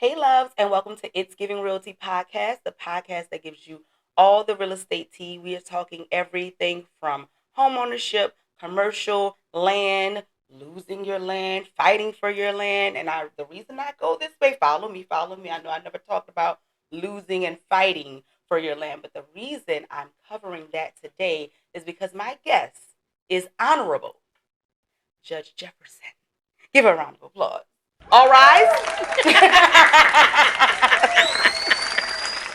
Hey, loves, and welcome to It's Giving Realty podcast, the podcast that gives you all the real estate tea. We are talking everything from homeownership, commercial, land, losing your land, fighting for your land. And the reason I go this way, follow me, follow me. I know I never talked about losing and fighting for your land, but the reason I'm covering that today is because my guest is Honorable Judge Jefferson. Give her a round of applause. All rise.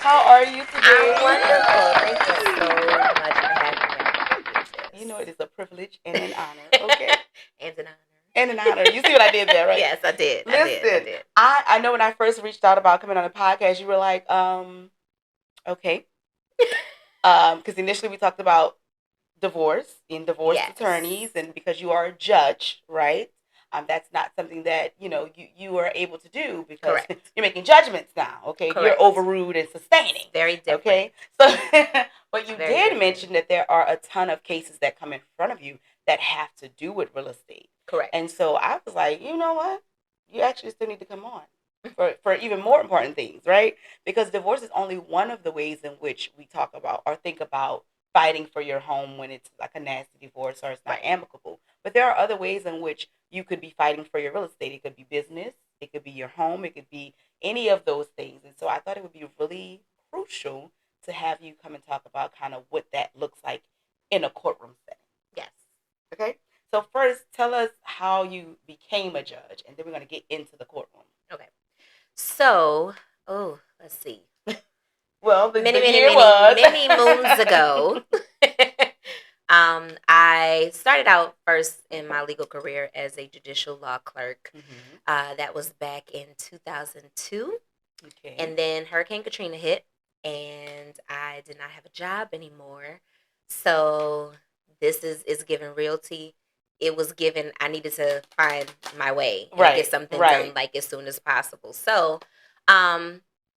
How are you today? I'm wonderful. Thank you so much for having me. You know it is a privilege and an honor, okay? And an honor. And an honor. You see what I did there, right? Yes, I did. Listen, I know when I first reached out about coming on the podcast, you were like, okay. Because initially we talked about divorce attorneys, and because you are a judge, right? That's not something that you are able to do because you're making judgments now. Okay, you're overruled and sustaining. It's very different. Okay, so but you did mention that there are a ton of cases that come in front of you that have to do with real estate. Correct. And so I was like, you know what? You actually still need to come on for even more important things, right? Because divorce is only one of the ways in which we talk about or think about fighting for your home when it's like a nasty divorce or it's not amicable. But there are other ways in which you could be fighting for your real estate. It could be business. It could be your home. It could be any of those things. And so I thought it would be really crucial to have you come and talk about kind of what that looks like in a courtroom setting. Yes. Okay. So first, tell us how you became a judge, and then we're going to get into the courtroom. Okay. So, let's see. Well, many moons ago. I started out first in my legal career as a judicial law clerk. Mm-hmm. That was back in 2002. Okay. And then Hurricane Katrina hit, and I did not have a job anymore. So this is given Realty. It was given, I needed to find my way and get something done like as soon as possible. So,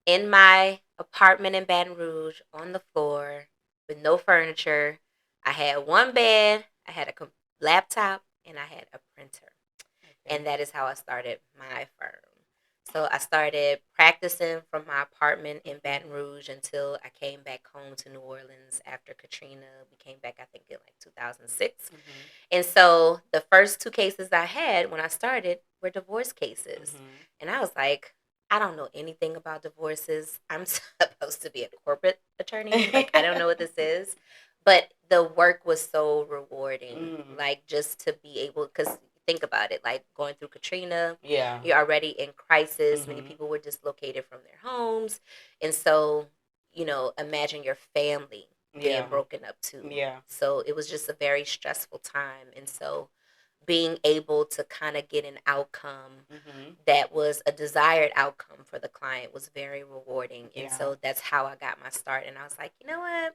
in my apartment in Baton Rouge on the floor with no furniture, I had one bed, I had a laptop, and I had a printer. Okay. And that is how I started my firm. So I started practicing from my apartment in Baton Rouge until I came back home to New Orleans after Katrina. We came back, I think, in like 2006. Mm-hmm. And so the first two cases I had when I started were divorce cases. Mm-hmm. And I was like, I don't know anything about divorces. I'm supposed to be a corporate attorney. Like, I don't know what this is. But the work was so rewarding. Like, just to be able, because think about it, like going through Katrina, you're already in crisis. Mm-hmm. Many people were dislocated from their homes. And so, imagine your family being broken up too. Yeah. So it was just a very stressful time. And so being able to kind of get an outcome that was a desired outcome for the client was very rewarding. And so that's how I got my start. And I was like, you know what?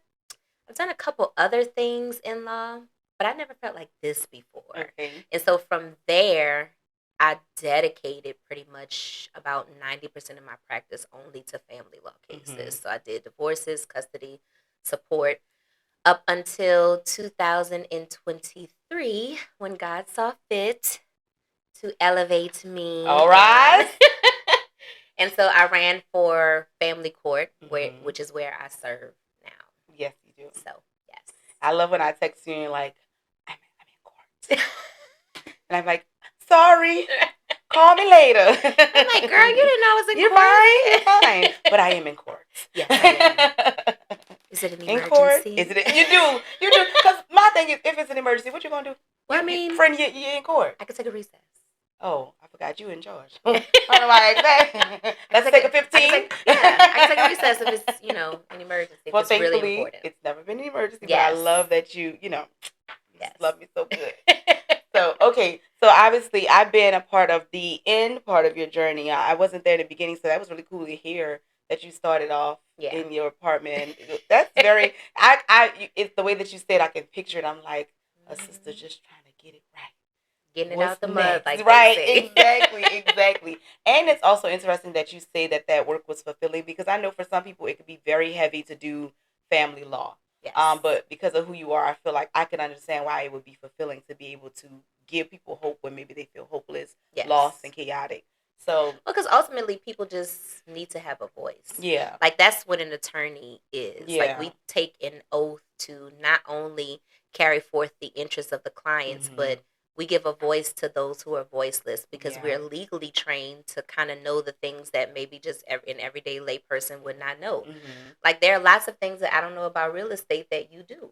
I've done a couple other things in law, but I never felt like this before. Okay. And so from there, I dedicated pretty much about 90% of my practice only to family law cases. Mm-hmm. So I did divorces, custody, support, up until 2023 when God saw fit to elevate me. All right. And so I ran for family court, which is where I serve now. Yes, you do. So, yes. I love when I text you and you're like, I'm in court. And I'm like, sorry, call me later. I'm like, girl, you didn't know I was in court. You're fine. But I am in court. Yes, I am. Is it an emergency? In court? Is it? You do. Because my thing is, if it's an emergency, what you going to do? Well, friend, you're in court. I could take a recess. Oh, I forgot you in charge. I don't know why I exactly. Let's take a 15. I can take a recess if it's, an emergency. Well, it's thankfully, really important. It's never been an emergency, but I love that you love me so good. So, okay. So, obviously, I've been a part of the end part of your journey. I wasn't there in the beginning, so that was really cool to hear that you started off in your apartment. That's very, it's the way that you said, I can picture it. I'm like, a sister just trying to get it right. Getting it out the mud, like right? Exactly. And it's also interesting that you say that work was fulfilling, because I know for some people it could be very heavy to do family law. Yes. But because of who you are, I feel like I can understand why it would be fulfilling to be able to give people hope when maybe they feel hopeless, lost, and chaotic. So, because ultimately people just need to have a voice. Yeah. Like, that's what an attorney is. Yeah. Like, we take an oath to not only carry forth the interests of the clients, but we give a voice to those who are voiceless, because we're legally trained to kind of know the things that maybe just an everyday layperson would not know. Like, there are lots of things that I don't know about real estate that you do.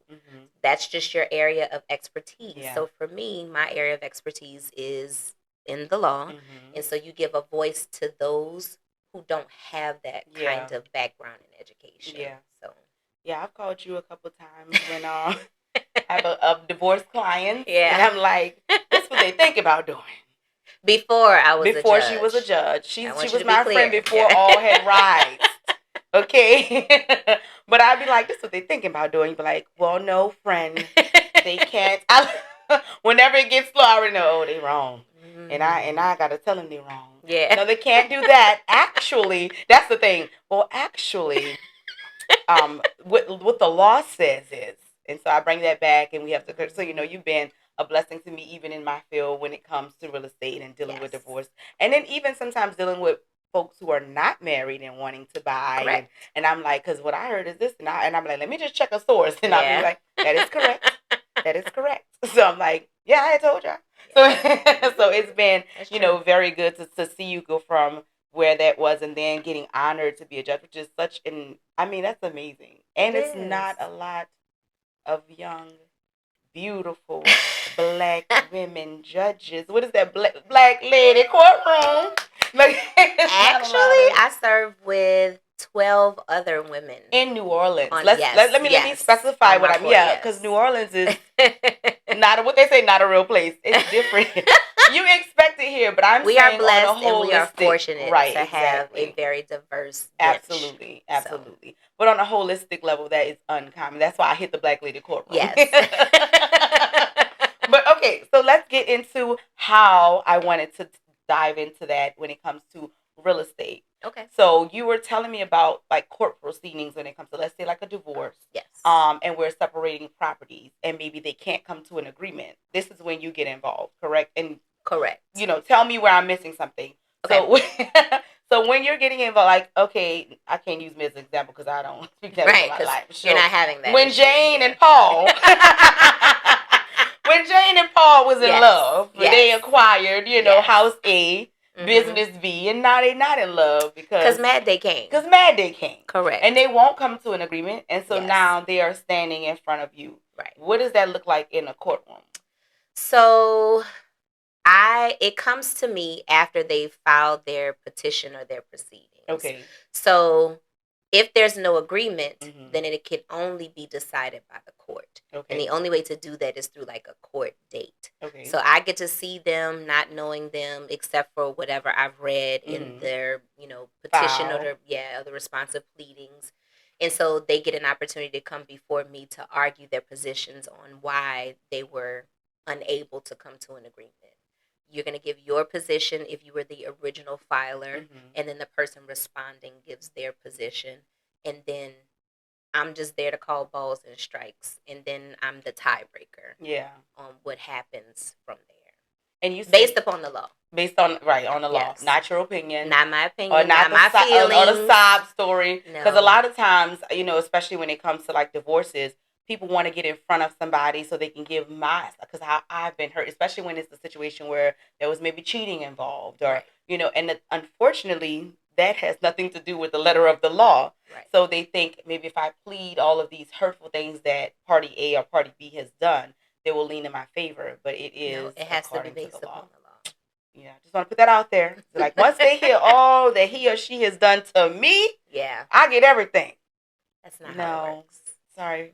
That's just your area of expertise. Yeah. So for me, my area of expertise is in the law. And so you give a voice to those who don't have that kind of background in education. Yeah. So I've called you a couple times when I have a divorced client. Yeah. And I'm like, this is what they think about doing. Before she was a judge. She was my clear. friend before all had rights. Okay. But I'd be like, this is what they thinking about doing. You'd be like, well, no, friend. They can't. Whenever it gets slow, I already know, oh, they wrong. And I gotta tell them they wrong. Yeah. No, they can't do that. Actually, that's the thing. Well, actually, what the law says is, and so I bring that back, and we have to. So you've been a blessing to me, even in my field when it comes to real estate and dealing with divorce, and then even sometimes dealing with folks who are not married and wanting to buy. And I'm like, because what I heard is this, and I'm like, let me just check a source, and I'll be like, that is correct. That is correct. So I'm like, yeah, I told you. So it's been, very good to see you go from where that was and then getting honored to be a judge, which is such that's amazing. And it's not a lot of young, beautiful black women judges. What is that black lady courtroom? Actually, I serve with 12 other women in New Orleans. Let me specify what I'm. Because New Orleans is not what they say. Not a real place. It's different. You expect it here, but we are blessed and we are fortunate to have a very diverse bench. Absolutely. But on a holistic level, that is uncommon. That's why I hit the black lady courtroom. Yes. But okay, so let's get into how I wanted to dive into that when it comes to real estate. Okay. So you were telling me about like court proceedings when it comes to, let's say, like a divorce. Yes. And we're separating properties and maybe they can't come to an agreement. This is when you get involved, correct? And correct. Tell me where I'm missing something. Okay. So when you're getting involved, like, okay, I can't use me as an example because I don't speak that in my life. You're not having that. When Jane and Paul, when Jane and Paul was in love, they acquired, house A, business B, and now they're not in love because Mad Day came. Correct. And they won't come to an agreement, and so now they are standing in front of you. Right. What does that look like in a courtroom? So it comes to me after they've filed their petition or their proceedings. Okay. So if there's no agreement, then it can only be decided by the court. Okay. And the only way to do that is through like a court date. Okay. So I get to see them, not knowing them, except for whatever I've read in their, petition or the responsive pleadings. And so they get an opportunity to come before me to argue their positions on why they were unable to come to an agreement. You're going to give your position if you were the original filer, and then the person responding gives their position, and then I'm just there to call balls and strikes, and then I'm the tiebreaker. Yeah. On what happens from there. And you based upon the law. Based on on the law, not your opinion, not my opinion, or not my feelings, or the sob story. Because a lot of times, especially when it comes to like divorces, people want to get in front of somebody so they can give because I've been hurt, especially when it's a situation where there was maybe cheating involved or, and unfortunately that has nothing to do with the letter of the law. Right. So they think maybe if I plead all of these hurtful things that party A or party B has done, they will lean in my favor. But it has to be based upon the law. Yeah, just want to put that out there. So like once they hear all that he or she has done to me, I get everything. That's not how it works. Sorry.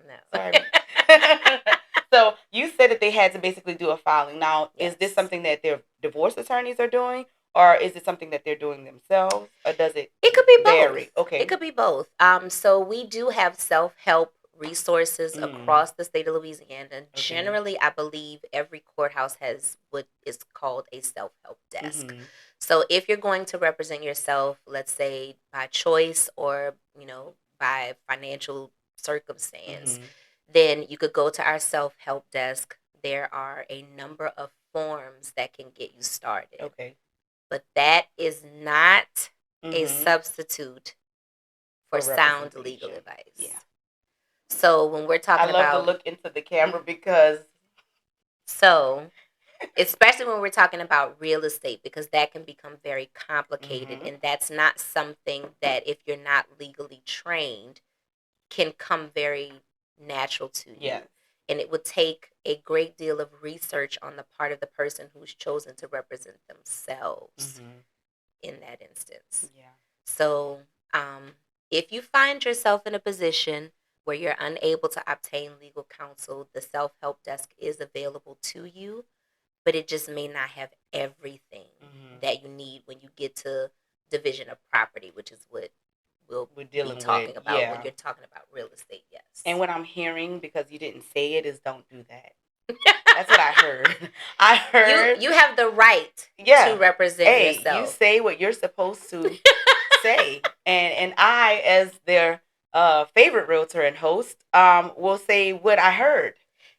So you said that they had to basically do a filing. Now, is this something that their divorce attorneys are doing, or is it something that they're doing themselves, or does it? It could be vary? Both. Okay, it could be both. So we do have self-help resources across the state of Louisiana. Okay. Generally, I believe every courthouse has what is called a self-help desk. So if you're going to represent yourself, let's say by choice or by financial circumstance, then you could go to our self-help desk. There are a number of forms that can get you started. Okay. but that is not a Mm-hmm. substitute for For sound legal representation. advice. Yeah. So when we're talking I love about to look into the camera because especially when we're talking about real estate, because that can become very complicated, Mhm. and that's not something that, if you're not legally trained, can come very natural to you. Yes. And it would take a great deal of research on the part of the person who's chosen to represent themselves in that instance. Yeah. So if you find yourself in a position where you're unable to obtain legal counsel, the self-help desk is available to you, but it just may not have everything that you need when you get to division of property, which is what we'll be talking about when you're talking about real estate. Yes. And what I'm hearing, because you didn't say it, is don't do that. That's what I heard. I heard you have the right to represent yourself. You say what you're supposed to say, and I, as their favorite realtor and host, will say what I heard.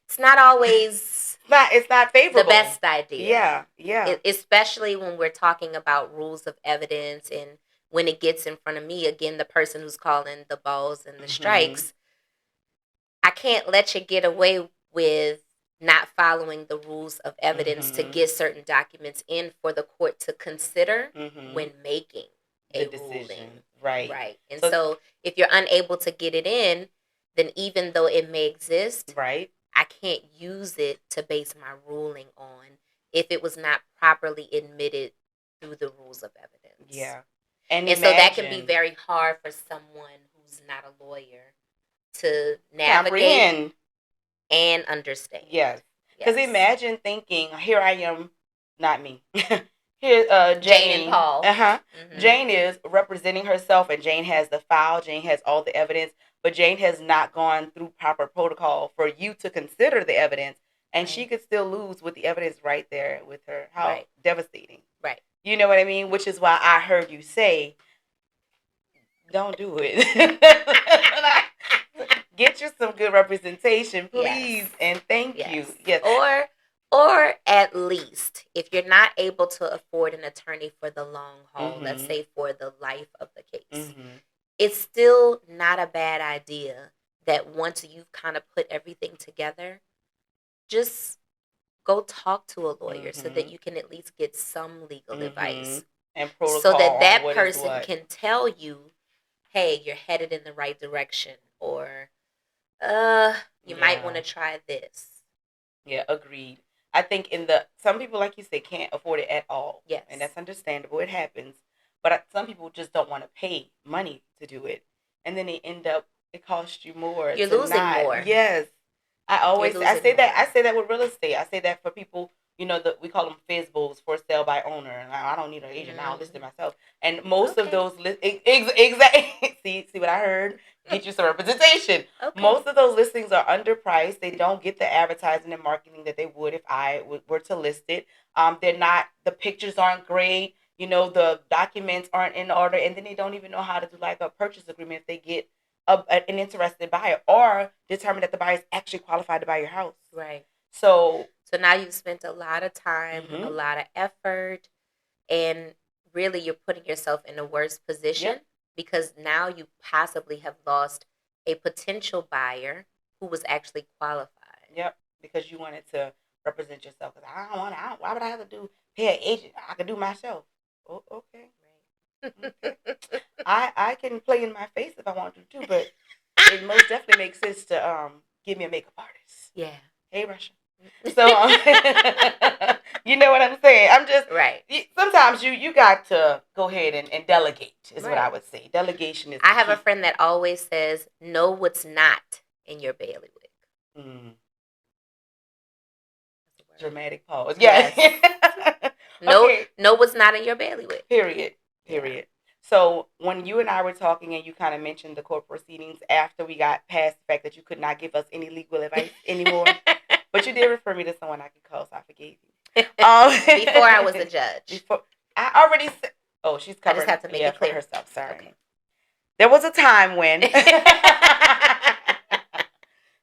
It's not always it's not favorable. The best idea. Yeah. Especially when we're talking about rules of evidence, and when it gets in front of me, again, the person who's calling the balls and the strikes, I can't let you get away with not following the rules of evidence to get certain documents in for the court to consider when making a decision. Right. And so if you're unable to get it in, then even though it may exist, I can't use it to base my ruling on if it was not properly admitted through the rules of evidence. Yeah. And so that can be very hard for someone who's not a lawyer to navigate and understand. Yes. Because imagine thinking, here I am, not me. Here, Jane and Paul. Jane is representing herself, and Jane has the file. Jane has all the evidence, but Jane has not gone through proper protocol for you to consider the evidence, and she could still lose with the evidence right there with her. How devastating. Right. You know what I mean? Which is why I heard you say, don't do it. Get you some good representation, please, and thank you. Yes. Or at least, if you're not able to afford an attorney for the long haul, let's say for the life of the case, it's still not a bad idea that once you've kind of put everything together, just go talk to a lawyer so that you can at least get some legal advice. And protocol so that person can tell you, hey, you're headed in the right direction, or you might want to try this. Yeah, agreed. I think some people, like you say, can't afford it at all. Yes. And that's understandable. It happens. But some people just don't want to pay money to do it. And then it costs you more. You're losing more. Yes. I say that with real estate. I say that for people, we call them FSBOs, for sale by owner. And I don't need an agent. I'll list it myself. And most of those exactly. See what I heard? Get you some representation. Okay. Most of those listings are underpriced. They don't get the advertising and marketing that they would if I were to list it. They're not. The pictures aren't great. The documents aren't in order, and then they don't even know how to do like a purchase agreement if they get an interested buyer, or determine that the buyer is actually qualified to buy your house. Right. So now you've spent a lot of time, a lot of effort, and really you're putting yourself in a worse position. Yep. Because now you possibly have lost a potential buyer who was actually qualified. Yep, because you wanted to represent yourself. Because why would I have to pay an agent? I can do myself. Oh, okay. Right. Okay. I can play in my face if I want to too, but it most definitely makes sense to give me a makeup artist. Yeah. Hey, Russia. So you know what I'm saying? I'm just right. Sometimes you got to go ahead and delegate is what I would say. Delegation is. I have a friend that always says, "Know what's not in your bailiwick." Dramatic pause. Yes. Know what's not in your bailiwick. Period. Yeah. So when you and I were talking, and you kind of mentioned the court proceedings after we got past the fact that you could not give us any legal advice anymore. But you did refer me to someone I could call, so I forgave you. Before I was a judge. I already said. Oh, she's covering. I just have to make it clear herself. Sorry. Okay. There was a time when.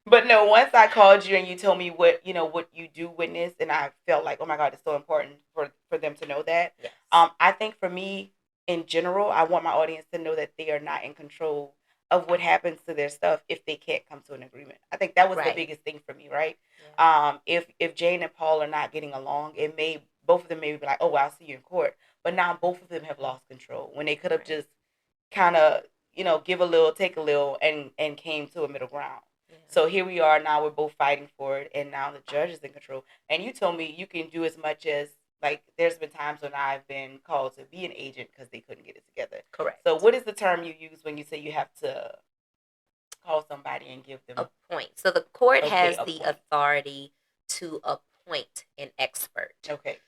But no, once I called you and you told me what you do witness, and I felt like, oh my God, it's so important for them to know that. Yes. I think for me, in general, I want my audience to know that they are not in control of what happens to their stuff if they can't come to an agreement. I think that was the biggest thing for me, right? Yeah. If Jane and Paul are not getting along, both of them may be like, oh, well, I'll see you in court. But now both of them have lost control when they could have just kind of, give a little, take a little, and came to a middle ground. Yeah. So here we are now. We're both fighting for it, and now the judge is in control. And you told me you can do as much as, like, there's been times when I've been called to be an agent because they couldn't get it together. Correct. So what is the term you use when you say you have to call somebody and give them a point? So the court has the authority to appoint an expert. Okay.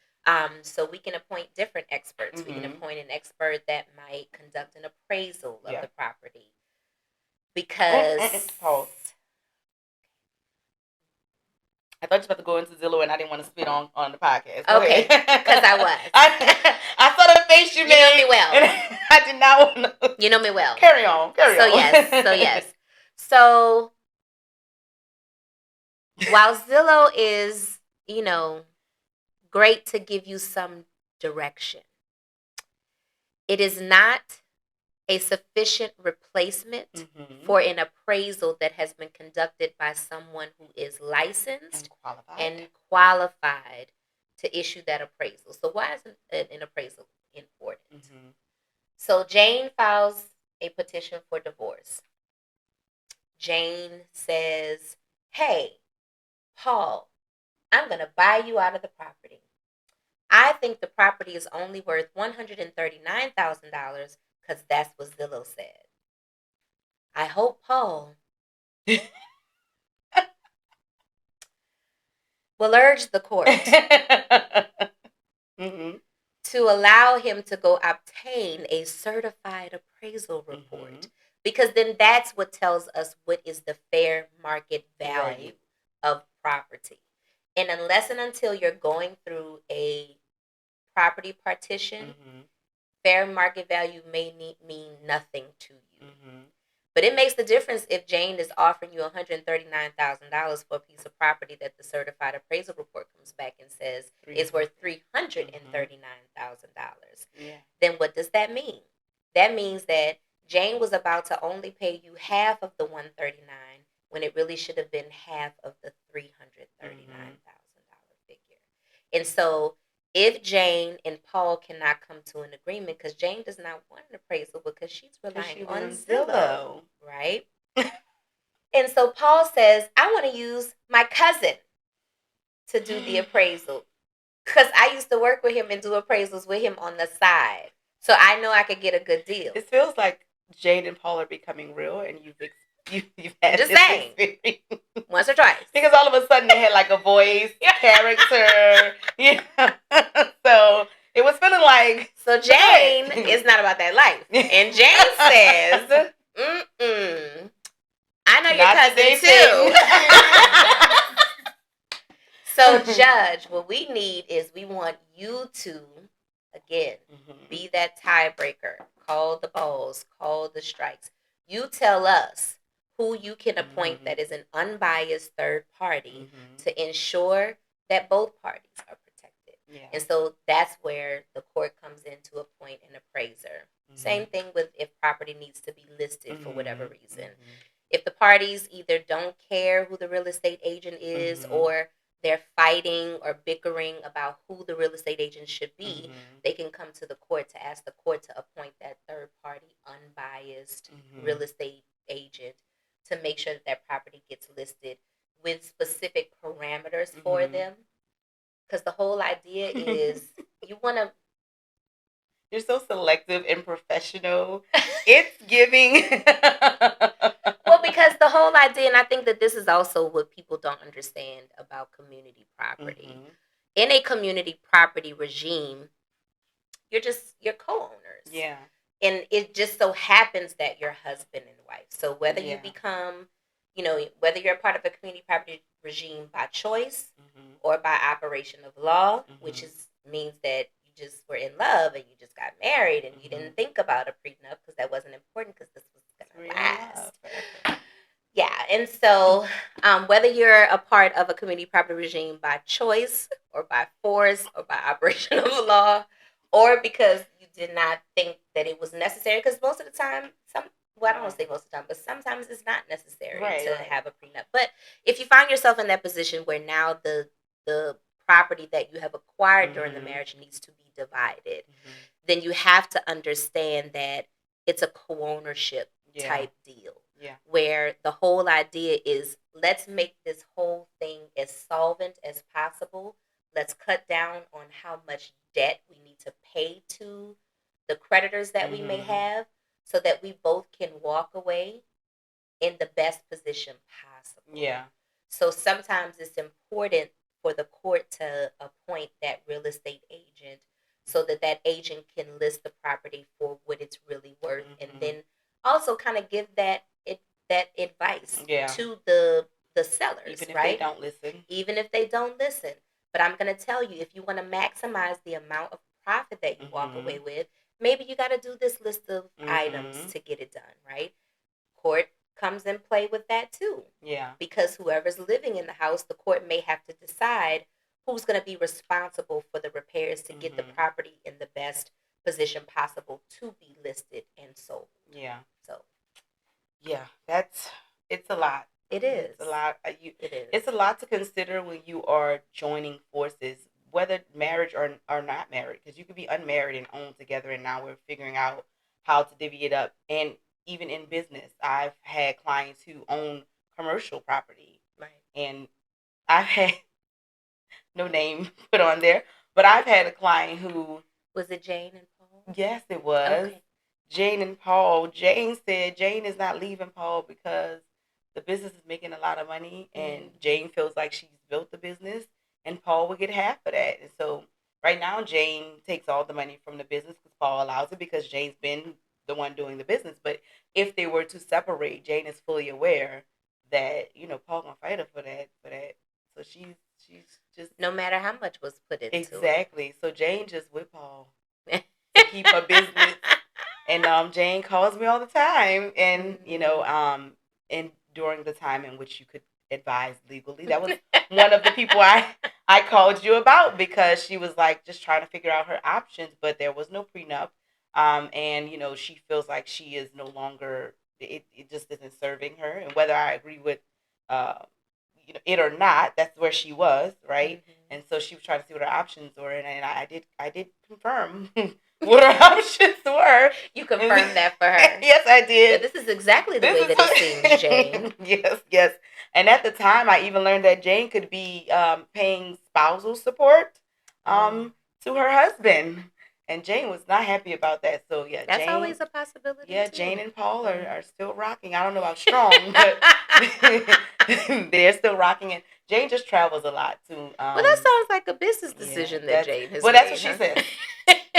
So we can appoint different experts. Mm-hmm. We can appoint an expert that might conduct an appraisal of the property. Because Pause. I thought you were about to go into Zillow, and I didn't want to spit on the podcast. Okay, because I was. I saw the face you made. You know me well. And I did not want to. You know me well. Carry on. Yes. So while Zillow is, great to give you some direction, it is not a sufficient replacement for an appraisal that has been conducted by someone who is licensed and qualified to issue that appraisal. So why is an appraisal important? Mm-hmm. So Jane files a petition for divorce. Jane says, hey, Paul, I'm going to buy you out of the property. I think the property is only worth $139,000 because that's what Zillow said. I hope Paul will urge the court to allow him to go obtain a certified appraisal report. Because then that's what tells us what is the fair market value of property. And unless and until you're going through a property partition, fair market value may mean nothing to you. But it makes the difference if Jane is offering you $139,000 for a piece of property that the certified appraisal report comes back and says is worth $339,000. Then what does that mean? That means that Jane was about to only pay you half of the $139,000 when it really should have been half of the $339,000 figure. And so if Jane and Paul cannot come to an agreement, because Jane does not want an appraisal because she's relying on Zillow, right? And so Paul says, I want to use my cousin to do the appraisal because I used to work with him and do appraisals with him on the side. So I know I could get a good deal. It feels like Jane and Paul are becoming real, and you've had just saying experience. Once or twice, because all of a sudden they had like a voice, character, So it was feeling like. So Jane is not about that life, and Jane says, I know your cousin too. So Judge, what we need is we want you to again be that tiebreaker. Call the balls, call the strikes. You tell us who you can appoint that is an unbiased third party to ensure that both parties are protected. Yeah. And so that's where the court comes in to appoint an appraiser. Same thing with if property needs to be listed for whatever reason. If the parties either don't care who the real estate agent is or they're fighting or bickering about who the real estate agent should be, they can come to the court to ask the court to appoint that third party unbiased real estate agent to make sure that that property gets listed with specific parameters for them. Because the whole idea is you want to... You're so selective and professional. It's giving... Well, because the whole idea, and I think that this is also what people don't understand about community property. In a community property regime, you're co-owners. Yeah. And it just so happens that you're husband and wife. So whether you become, whether you're a part of a community property regime by choice or by operation of law, which means that you just were in love and you just got married and you didn't think about a prenup because that wasn't important because this was going to last. Yeah, and so whether you're a part of a community property regime by choice or by force or by operation of law or because you did not think that it was necessary. Because most of the time, I don't want to say most of the time, but sometimes it's not necessary to have a prenup. But if you find yourself in that position where now the property that you have acquired during the marriage needs to be divided, then you have to understand that it's a co-ownership type deal. Yeah. Where the whole idea is, let's make this whole thing as solvent as possible. Let's cut down on how much debt we need to pay to the creditors that we may have, so that we both can walk away in the best position possible. Yeah. So sometimes it's important for the court to appoint that real estate agent, so that that agent can list the property for what it's really worth, and then also kind of give that advice to the sellers, even if they don't listen. Even if they don't listen. But I'm going to tell you, if you want to maximize the amount of profit that you walk away with, maybe you got to do this list of items to get it done, right? Court comes in play with that too. Yeah. Because whoever's living in the house, the court may have to decide who's going to be responsible for the repairs to get the property in the best position possible to be listed and sold. Yeah. So. Yeah, it's a lot. It is. It's a lot. It is. It's a lot to consider when you are joining forces, whether marriage or not married, because you could be unmarried and own together, and now we're figuring out how to divvy it up. And even in business, I've had clients who own commercial property, right? And I've had no name put on there, but I've had a client who was it Jane and Paul? Yes, it was. Okay. Jane and Paul. Jane said Jane is not leaving Paul because the business is making a lot of money, and Jane feels like she's built the business, and Paul will get half of that. And so right now, Jane takes all the money from the business because Paul allows it, because Jane's been the one doing the business. But if they were to separate, Jane is fully aware that Paul gonna fight her for that. So she's just, no matter how much was put into exactly. It. So Jane just with Paul to keep her business. And Jane calls me all the time, and and during the time in which you could advise legally, that was one of the people I called you about, because she was like just trying to figure out her options, but there was no prenup, and she feels like she is no longer, it just isn't serving her, and whether I agree with it or not, that's where she was, right? And so she was trying to see what her options were, and I did confirm what her options were. You confirmed that for her. Yes, I did. Yeah, this is exactly the way that it seems, Jane. Yes. And at the time, I even learned that Jane could be paying spousal support to her husband. And Jane was not happy about that. So, yeah, that's Jane, always a possibility. Yeah, too. Jane and Paul are still rocking. I don't know about strong, but they're still rocking. And Jane just travels a lot, too. Well, that sounds like a business decision that Jane has made. Well, that's what she said.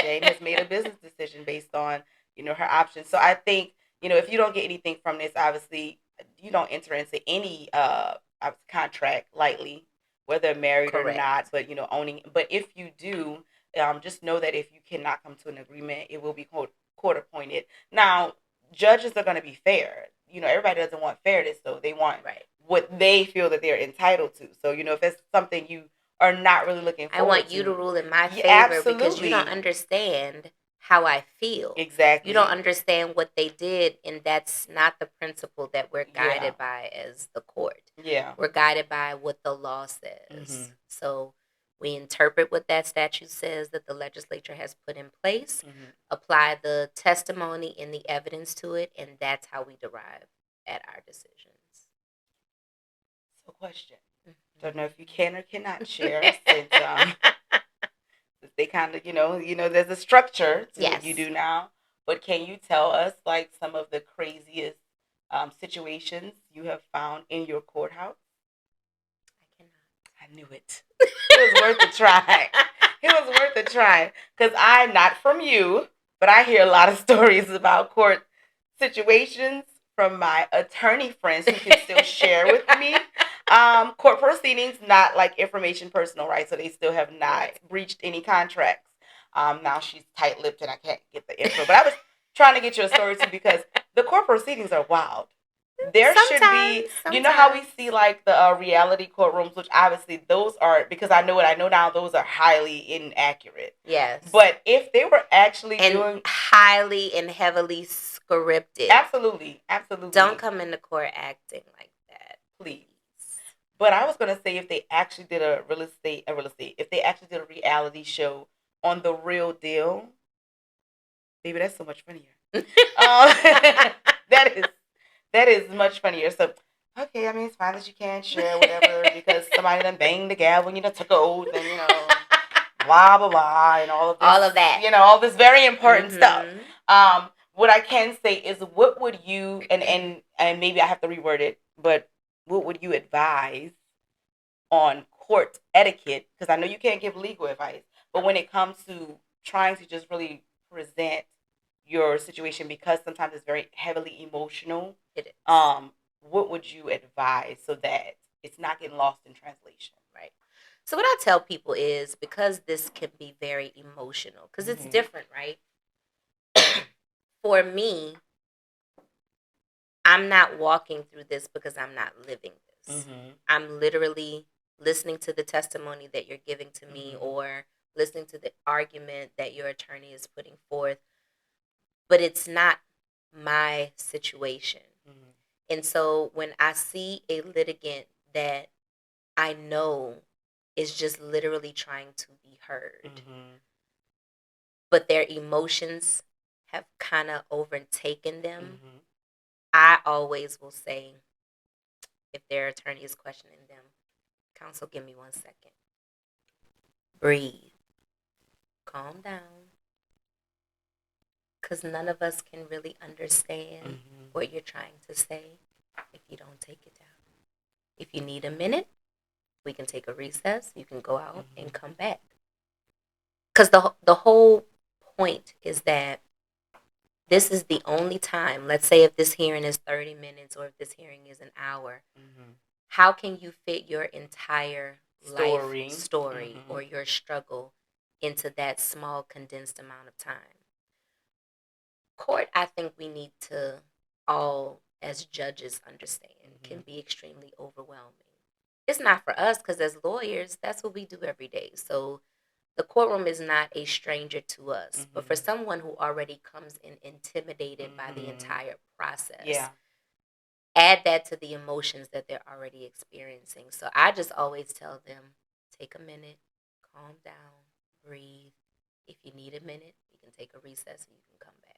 Jane has made a business decision based on, her options. So I think, if you don't get anything from this, obviously, you don't enter into any contract lightly, whether married Correct. Or not, but, owning. But if you do, just know that if you cannot come to an agreement, it will be court appointed. Now, judges are going to be fair. Everybody doesn't want fairness, so they want what they feel that they're entitled to. So, if it's something you are not really looking forward to. I want you to rule in my favor, absolutely. Because you don't understand how I feel. Exactly. You don't understand what they did, and that's not the principle that we're guided by as the court. Yeah. We're guided by what the law says. So we interpret what that statute says that the legislature has put in place, apply the testimony and the evidence to it, and that's how we derive at our decisions. So question. Don't know if you can or cannot share, since they kind of, there's a structure to what you do now. But can you tell us, like, some of the craziest situations you have found in your courthouse? I cannot. I knew it. It was worth a try. It was worth a try. Because I'm not from you, but I hear a lot of stories about court situations from my attorney friends who can still share with me. Court proceedings, not like information personal, right? So they still have not breached any contracts. Now she's tight-lipped and I can't get the info. But I was trying to get you a story too, because the court proceedings are wild. There should be, you know how we see like the reality courtrooms, which obviously those are, because I know what I know now, those are highly inaccurate. Yes. But if they were actually doing highly and heavily scripted. Absolutely. Absolutely. Don't come into court acting like that. Please. But I was going to say if they actually did a real estate, if they actually did a reality show on The Real Deal, baby, that's so much funnier. That is much funnier. So, okay, I mean, it's fine that you can't share whatever because somebody done banged the gavel and, took an oath and, blah, blah, blah, and all of this. All of that. All this very important stuff. What I can say is what would you, and maybe I have to reword it, but what would you advise on court etiquette? Because I know you can't give legal advice, but when it comes to trying to just really present your situation, because sometimes it's very heavily emotional, it is. What would you advise so that it's not getting lost in translation? Right. So what I tell people is, because this can be very emotional, because it's different, right? For me, I'm not walking through this because I'm not living this. I'm literally listening to the testimony that you're giving to me, or listening to the argument that your attorney is putting forth, but it's not my situation. And so when I see a litigant that I know is just literally trying to be heard, but their emotions have kind of overtaken them, I always will say, if their attorney is questioning them, counsel, give me 1 second. Breathe. Calm down. Because none of us can really understand what you're trying to say if you don't take it down. If you need a minute, we can take a recess. You can go out and come back. Because the whole point is that this is the only time, let's say if this hearing is 30 minutes or if this hearing is an hour, how can you fit your entire life story or your struggle into that small, condensed amount of time? Court, I think we need to all, as judges, understand, can be extremely overwhelming. It's not for us, because as lawyers, that's what we do every day. So the courtroom is not a stranger to us. But for someone who already comes in intimidated by the entire process, add that to the emotions that they're already experiencing. So I just always tell them, take a minute, calm down, breathe. If you need a minute, you can take a recess and you can come back.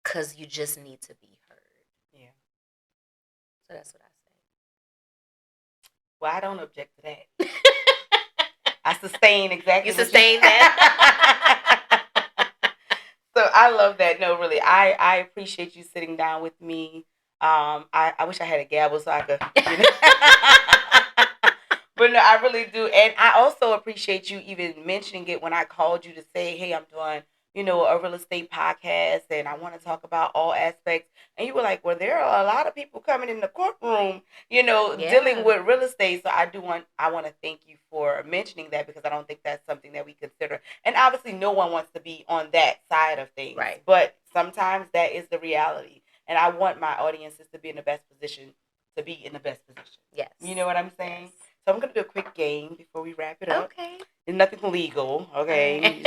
Because you just need to be heard. Yeah. So that's what I say. Well, I don't object to that. I sustain exactly. You sustain that? So I love that. No, really, I appreciate you sitting down with me. I wish I had a gavel so I could, but no, I really do. And I also appreciate you even mentioning it when I called you to say, hey, I'm doing, a real estate podcast and I want to talk about all aspects. And you were like, well, there are a lot of people coming in the courtroom, dealing with real estate. So I want to thank you for mentioning that, because I don't think that's something that we consider. And obviously no one wants to be on that side of things, right? But sometimes that is the reality. And I want my audiences to be in the best position to be in the best position. Yes. You know what I'm saying? Yes. So I'm going to do a quick game before we wrap it up. Okay. It's nothing legal, okay?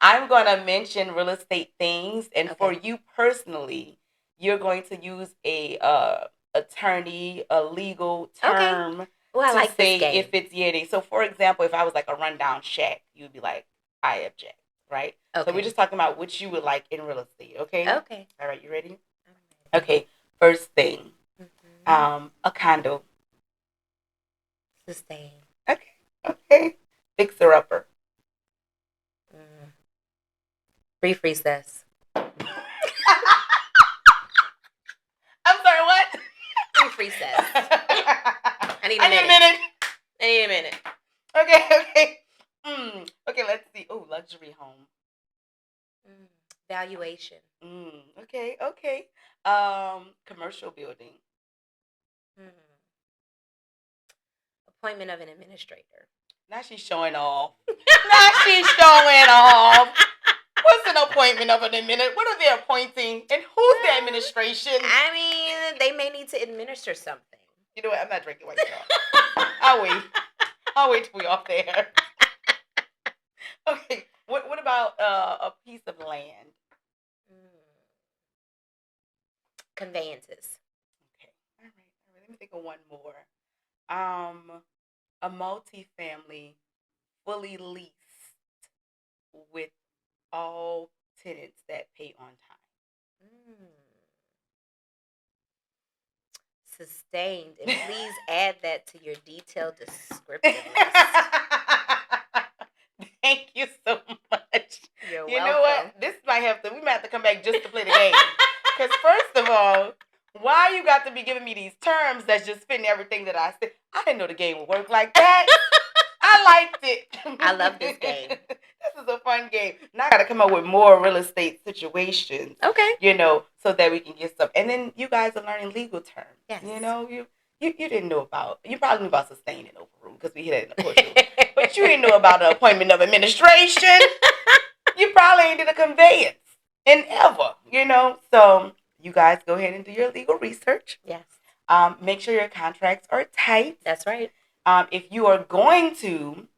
I'm going to mention real estate things. And for you personally, you're going to use a attorney, a legal term to say if it's So for example, if I was like a rundown shack, you'd be like, I object, right? Okay. So we're just talking about what you would like in real estate, okay? Okay. All right, you ready? Okay, first thing. A condo. Sustain. Okay. Fixer upper. Brief recess. I'm sorry, what? Brief recess. I need a minute. Okay. Okay, let's see. Oh, luxury home. Valuation. Okay. Commercial building. Appointment of an administrator. Now she's showing off. What's an appointment of an administrator? What are they appointing? And who's the administration? I mean, they may need to administer something. You know what? I'm not drinking white straw. I'll wait till we off there. Okay. What about a piece of land? Conveyances. Okay. All right. Let me think of one more. A multifamily, fully leased, with all tenants that pay on time. Sustained. And please add that to your detailed descriptive list. Thank you so much. You're welcome. You know what? We might have to come back just to play the game. Because first of all, why you got to be giving me these terms that's just fitting everything that I said? I didn't know the game would work like that. I liked it. I love this game. This is a fun game. Now I got to come up with more real estate situations. Okay. So that we can get some. And then you guys are learning legal terms. Yes. You didn't know about, you probably knew about sustain and overrule because we hit it in the courtroom. But you didn't know about the appointment of administration. You probably ain't did a conveyance in ever, So you guys go ahead and do your legal research. Yes. Make sure your contracts are tight. That's right. If you are going to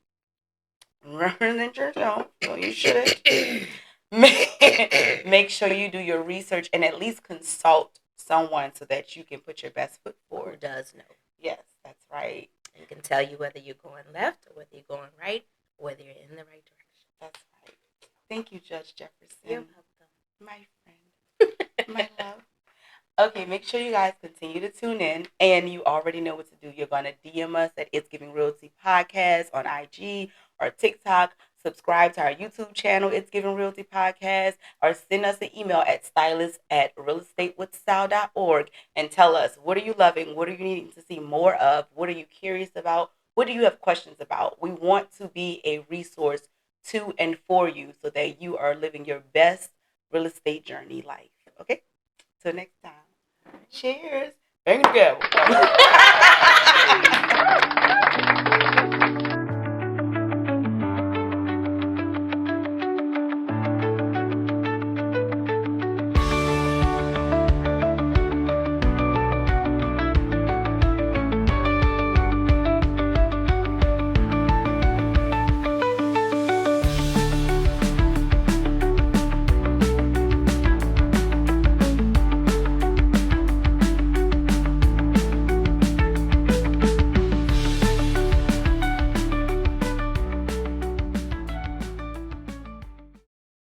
represent yourself, so you shouldn't, make sure you do your research and at least consult someone so that you can put your best foot forward. Who does know? Yes, that's right. And can tell you whether you're going left or whether you're going right, or whether you're in the right direction. That's right. Thank you, Judge Jefferson. You're welcome. My friend. My love. Okay, make sure you guys continue to tune in, and you already know what to do. You're going to DM us at It's Giving Realty Podcast on IG or TikTok. Subscribe to our YouTube channel, It's Giving Realty Podcast, or send us an email at stylist@realestatewithstyle.org and tell us, what are you loving? What are you needing to see more of? What are you curious about? What do you have questions about? We want to be a resource to and for you so that you are living your best real estate journey life. Okay? Till next time. Cheers. Bang the gavel.